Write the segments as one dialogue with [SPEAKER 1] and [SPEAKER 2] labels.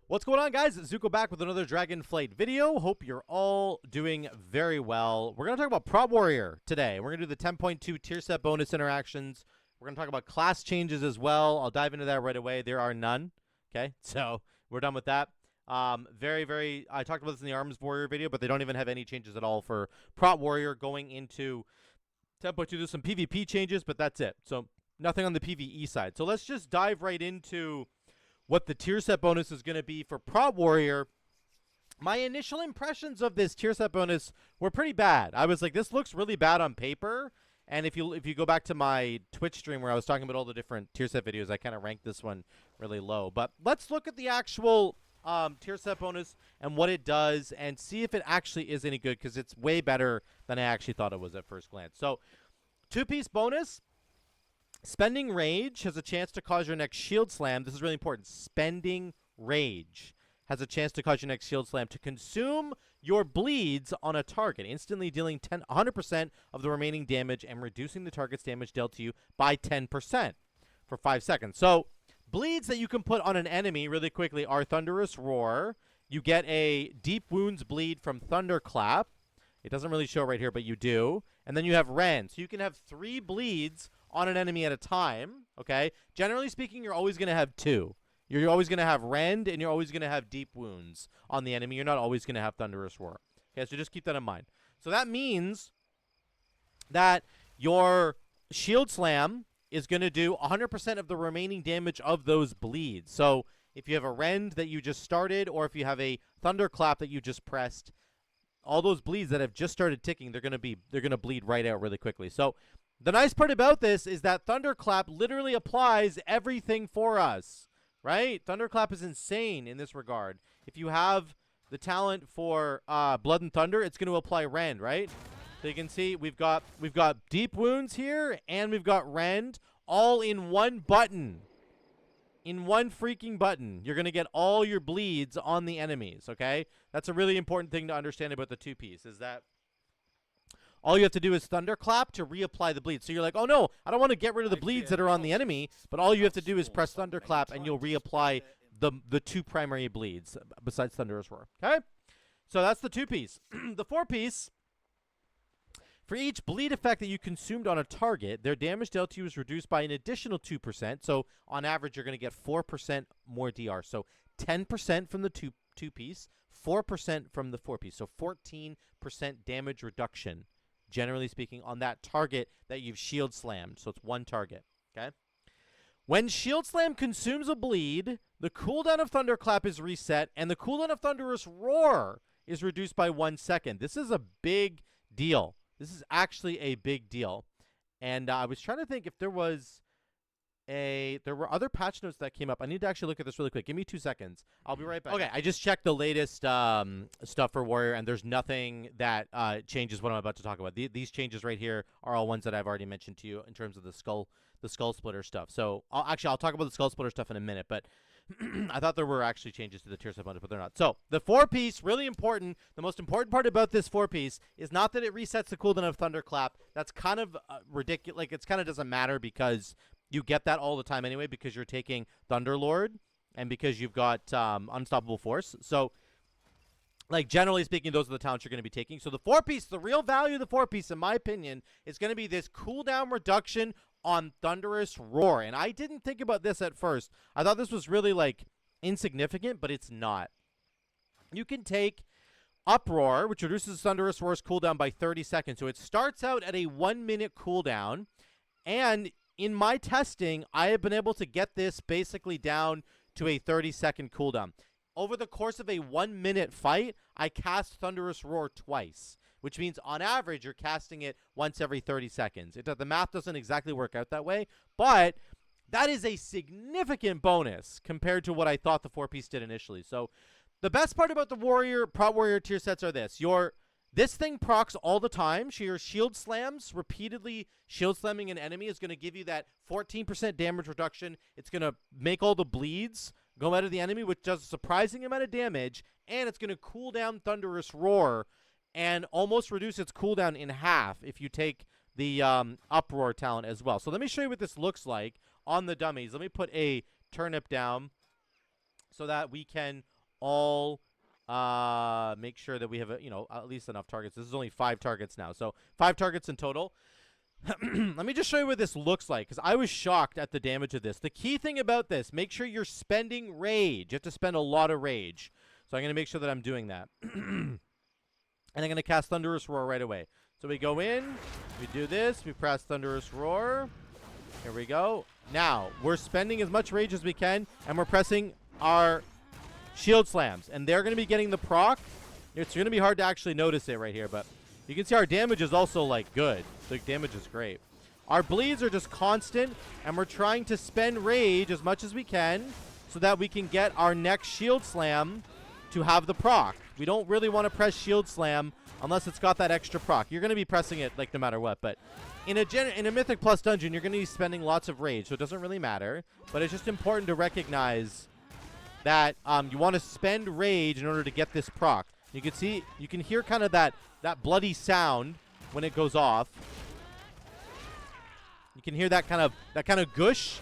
[SPEAKER 1] What's going on, guys? Zuko back with another Dragonflight video. Hope you're all doing very well. We're going to talk about Prot Warrior today. We're going to do the 10.2 tier set bonus interactions. We're going to talk about class changes as well. I'll dive into that right away. There are none. Okay, so we're done with that. I talked about this in the Arms Warrior video, but they don't even have any changes at all for Prot Warrior going into 10.2. There's some PvP changes, but that's it. So nothing on the PvE side. So let's just dive right into what the tier set bonus is going to be for Prot Warrior. My initial impressions of this tier set bonus were pretty bad. I was like, this looks really bad on paper. And if you go back to my Twitch stream where I was talking about all the different tier set videos, I kind of ranked this one really low. But let's look at the actual tier set bonus and what it does and see if it actually is any good, because it's way better than I actually thought it was at first glance. So, two-piece bonus. Spending Rage has a chance to cause your next Shield Slam. This is really important. Spending Rage has a chance to cause your next Shield Slam to consume your bleeds on a target, instantly dealing 100% of the remaining damage and reducing the target's damage dealt to you by 10% for 5 seconds. So, bleeds that you can put on an enemy really quickly are Thunderous Roar. You get a Deep Wounds bleed from Thunderclap. It doesn't really show right here, but you do. And then you have Rend. So you can have 3 bleeds on an enemy at a time, okay? Generally speaking, you're always going to have 2. You're always going to have Rend, and you're always going to have Deep Wounds on the enemy. You're not always going to have Thunderous Roar. Okay, so just keep that in mind. So that means that your Shield Slam is going to do 100% of the remaining damage of those bleeds. So if you have a Rend that you just started, or if you have a Thunderclap that you just pressed, all those bleeds that have just started ticking, they're going to bleed right out really quickly. So the nice part about this is that Thunderclap literally applies everything for us, right? Thunderclap is insane in this regard. If you have the talent for Blood and Thunder, it's going to apply Rend, right? So you can see we've got Deep Wounds here, and we've got Rend all in one button. In one freaking button, you're going to get all your bleeds on the enemies, okay? That's a really important thing to understand about the two-piece, is that all you have to do is Thunderclap to reapply the bleed. So you're like, oh no, I don't want to get rid of the bleeds that are on the enemy, but all you have to do is press Thunderclap and you'll reapply the 2 primary bleeds besides Thunderous Roar. Okay? So that's the two-piece. The four-piece, for each bleed effect that you consumed on a target, their damage dealt to you is reduced by an additional 2%. So on average, you're going to get 4% more DR. So 10% from the two-piece, 4% from the four-piece. So 14% damage reduction, generally speaking, on that target that you've Shield Slammed. So it's one target, okay? When Shield Slam consumes a bleed, the cooldown of Thunderclap is reset, and the cooldown of Thunderous Roar is reduced by 1 second. This is a big deal. This is actually a big deal. And I was trying to think if there were other patch notes that came up. I need to actually look at this really quick. Give me 2 seconds. I'll be right back. Okay, I just checked the latest stuff for Warrior, and there's nothing that changes what I'm about to talk about. These changes right here are all ones that I've already mentioned to you in terms of the skull splitter stuff. So I'll talk about the skull splitter stuff in a minute, but I thought there were actually changes to the tier set bonus, but they're not. So the four-piece, really important. The most important part about this four-piece is not that it resets the cooldown of Thunderclap. That's kind of ridiculous. Like, it kind of doesn't matter because you get that all the time anyway, because you're taking Thunderlord and because you've got Unstoppable Force. So, like, generally speaking, those are the talents you're going to be taking. So the four-piece, the real value of the four-piece, in my opinion, is going to be this cooldown reduction on Thunderous Roar. And I didn't think about this at first. I thought this was really, like, insignificant, but it's not. You can take Uproar, which reduces Thunderous Roar's cooldown by 30 seconds. So it starts out at a 1-minute cooldown, and in my testing, I have been able to get this basically down to a 30-second cooldown. Over the course of a 1-minute fight, I cast Thunderous Roar twice, which means on average, you're casting it once every 30 seconds. The math doesn't exactly work out that way, but that is a significant bonus compared to what I thought the four-piece did initially. So the best part about the Prot Warrior tier sets are this. This thing procs all the time. Your Shield Slams, repeatedly Shield Slamming an enemy is going to give you that 14% damage reduction. It's going to make all the bleeds go out of the enemy, which does a surprising amount of damage, and it's going to cool down Thunderous Roar and almost reduce its cooldown in half if you take the Uproar talent as well. So let me show you what this looks like on the dummies. Let me put a turnip down so that we can all make sure that we have, at least enough targets. This is only 5 targets now. So 5 targets in total. Let me just show you what this looks like, because I was shocked at the damage of this. The key thing about this, make sure you're spending rage. You have to spend a lot of rage. So I'm going to make sure that I'm doing that. And I'm going to cast Thunderous Roar right away. So we go in, we do this, we press Thunderous Roar. Here we go. Now, we're spending as much rage as we can, and we're pressing our Shield Slams. And they're going to be getting the proc. It's going to be hard to actually notice it right here, but you can see our damage is also, like, good. The damage is great. Our bleeds are just constant, and we're trying to spend rage as much as we can so that we can get our next Shield Slam to have the proc. We don't really want to press Shield Slam unless it's got that extra proc. You're going to be pressing it, like, no matter what, but in a Mythic Plus dungeon, you're going to be spending lots of rage, so it doesn't really matter, but it's just important to recognize that you want to spend rage in order to get this proc. You can see, you can hear kind of that bloody sound when it goes off. You can hear that kind of gush.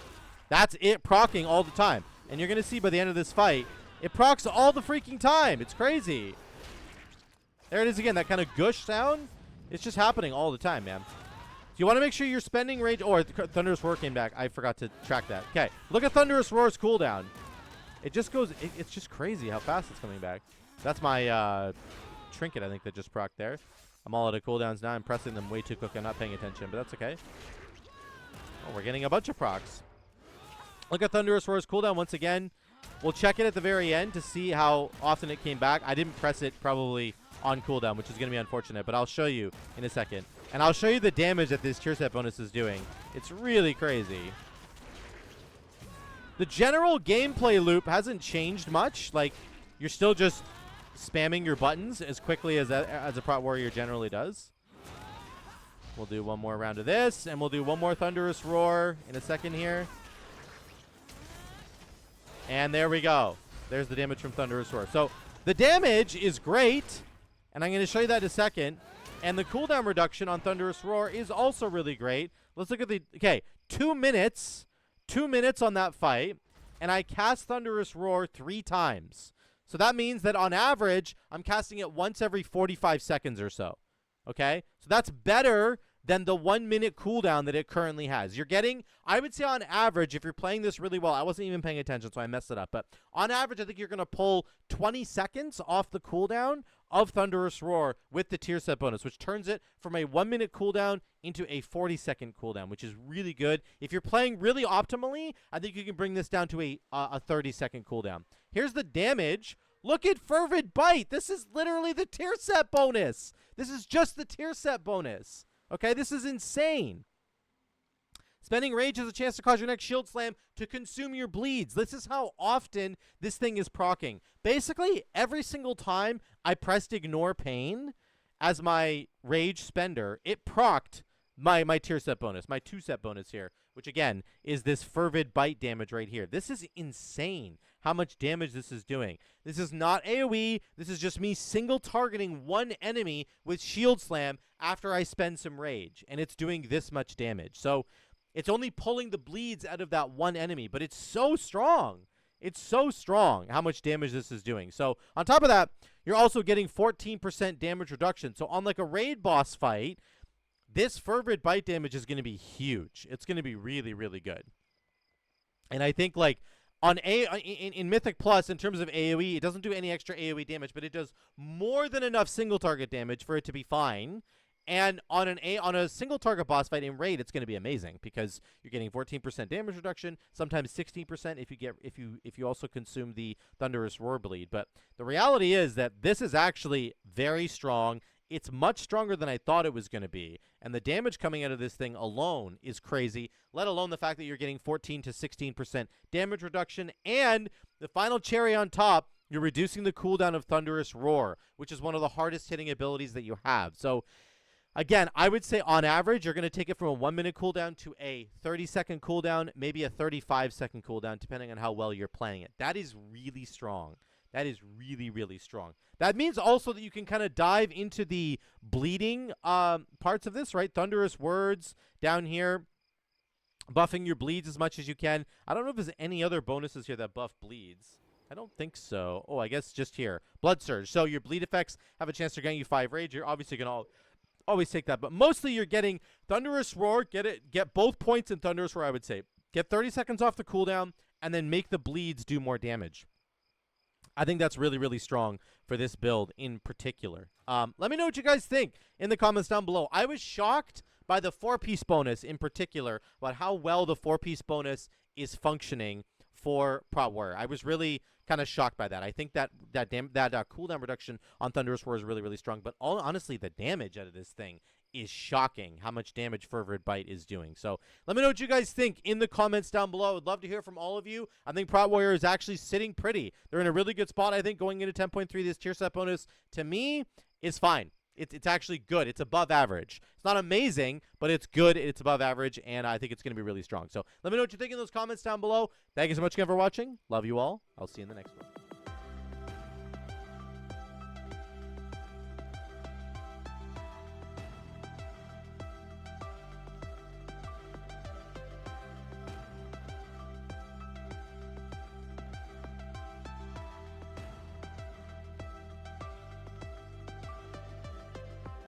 [SPEAKER 1] That's it procking all the time. And you're going to see by the end of this fight, it procs all the freaking time. It's crazy. There it is again, that kind of gush sound. It's just happening all the time, man. So you want to make sure you're spending rage. Oh, Thunderous Roar came back. I forgot to track that. Okay, look at Thunderous Roar's cooldown. It just goes, it's just crazy how fast it's coming back. That's my trinket, I think, that just procced there. I'm all out of cooldowns now. I'm pressing them way too quick. I'm not paying attention, but that's okay. Oh, we're getting a bunch of procs. Look at Thunderous Roar's cooldown once again. We'll check it at the very end to see how often it came back. I didn't press it probably on cooldown, which is going to be unfortunate, but I'll show you in a second. And I'll show you the damage that this tier set bonus is doing. It's really crazy. The general gameplay loop hasn't changed much. Like, you're still just spamming your buttons as quickly as a Prot Warrior generally does. We'll do one more round of this, and we'll do one more Thunderous Roar in a second here. And there we go. There's the damage from Thunderous Roar. So the damage is great, and I'm going to show you that in a second. And the cooldown reduction on Thunderous Roar is also really great. Let's look at the... Okay, 2 minutes. 2 minutes on that fight, and I cast Thunderous Roar 3 times. So that means that on average, I'm casting it once every 45 seconds or so. Okay? So that's better than the 1 minute cooldown that it currently has. You're getting, I would say on average, if you're playing this really well, I wasn't even paying attention, so I messed it up, but on average, I think you're going to pull 20 seconds off the cooldown of Thunderous Roar with the tier set bonus, which turns it from a 1 minute cooldown into a 40-second cooldown, which is really good. If you're playing really optimally, I think you can bring this down to a 30-second cooldown. Here's the damage. Look at Fervid Bite. This is literally the tier set bonus. This is just the tier set bonus. Okay, this is insane. Spending rage has a chance to cause your next Shield Slam to consume your bleeds. This is how often this thing is proccing. Basically, every single time I pressed Ignore Pain as my rage spender, it procced my tier set bonus, my 2-set bonus here, which again is this Fervid Bite damage right here. This is insane how much damage this is doing. This is not AoE. This is just me single targeting one enemy with Shield Slam after I spend some rage, and it's doing this much damage. So it's only pulling the bleeds out of that one enemy, but it's so strong. It's so strong how much damage this is doing. So on top of that, you're also getting 14% damage reduction. So on like a raid boss fight, this Fervid Bite damage is going to be huge. It's going to be really, really good. And I think like on in Mythic Plus, in terms of AoE, it doesn't do any extra AoE damage, but it does more than enough single target damage for it to be fine. And on a single target boss fight in raid, it's going to be amazing because you're getting 14% damage reduction, sometimes 16% if you also consume the Thunderous Roar bleed. But the reality is that this is actually very strong. It's much stronger than I thought it was going to be. And the damage coming out of this thing alone is crazy, let alone the fact that you're getting 14 to 16% damage reduction. And the final cherry on top, you're reducing the cooldown of Thunderous Roar, which is one of the hardest hitting abilities that you have. So again, I would say on average, you're going to take it from a 1 minute cooldown to a 30-second cooldown, maybe a 35-second cooldown, depending on how well you're playing it. That is really strong. That is really, really strong. That means also that you can kind of dive into the bleeding parts of this, right? Thunderous Words down here, buffing your bleeds as much as you can. I don't know if there's any other bonuses here that buff bleeds. I don't think so. Oh, I guess just here. Blood Surge. So your bleed effects have a chance to grant you 5 rage. You're obviously going to always take that. But mostly you're getting Thunderous Roar. Get both points in Thunderous Roar, I would say. Get 30 seconds off the cooldown, and then make the bleeds do more damage. I think that's really, really strong for this build in particular. Let me know what you guys think in the comments down below. I was shocked by the 4-piece bonus in particular, about how well the 4-piece bonus is functioning for Prot Warrior. I was really kind of shocked by that. I think that cooldown reduction on Thunderous Roar is really, really strong. But honestly, the damage out of this thing is shocking, how much damage Fervent Bite is doing. So let me know what you guys think in the comments down below. I would love to hear from all of you. I think Prot Warrior is actually sitting pretty. They're in a really good spot, I think, going into 10.3. This tier set bonus, to me, is fine. It's actually good. It's above average. It's not amazing, but it's good. It's above average, and I think it's going to be really strong. So let me know what you think in those comments down below. Thank you so much again for watching. Love you all. I'll see you in the next one.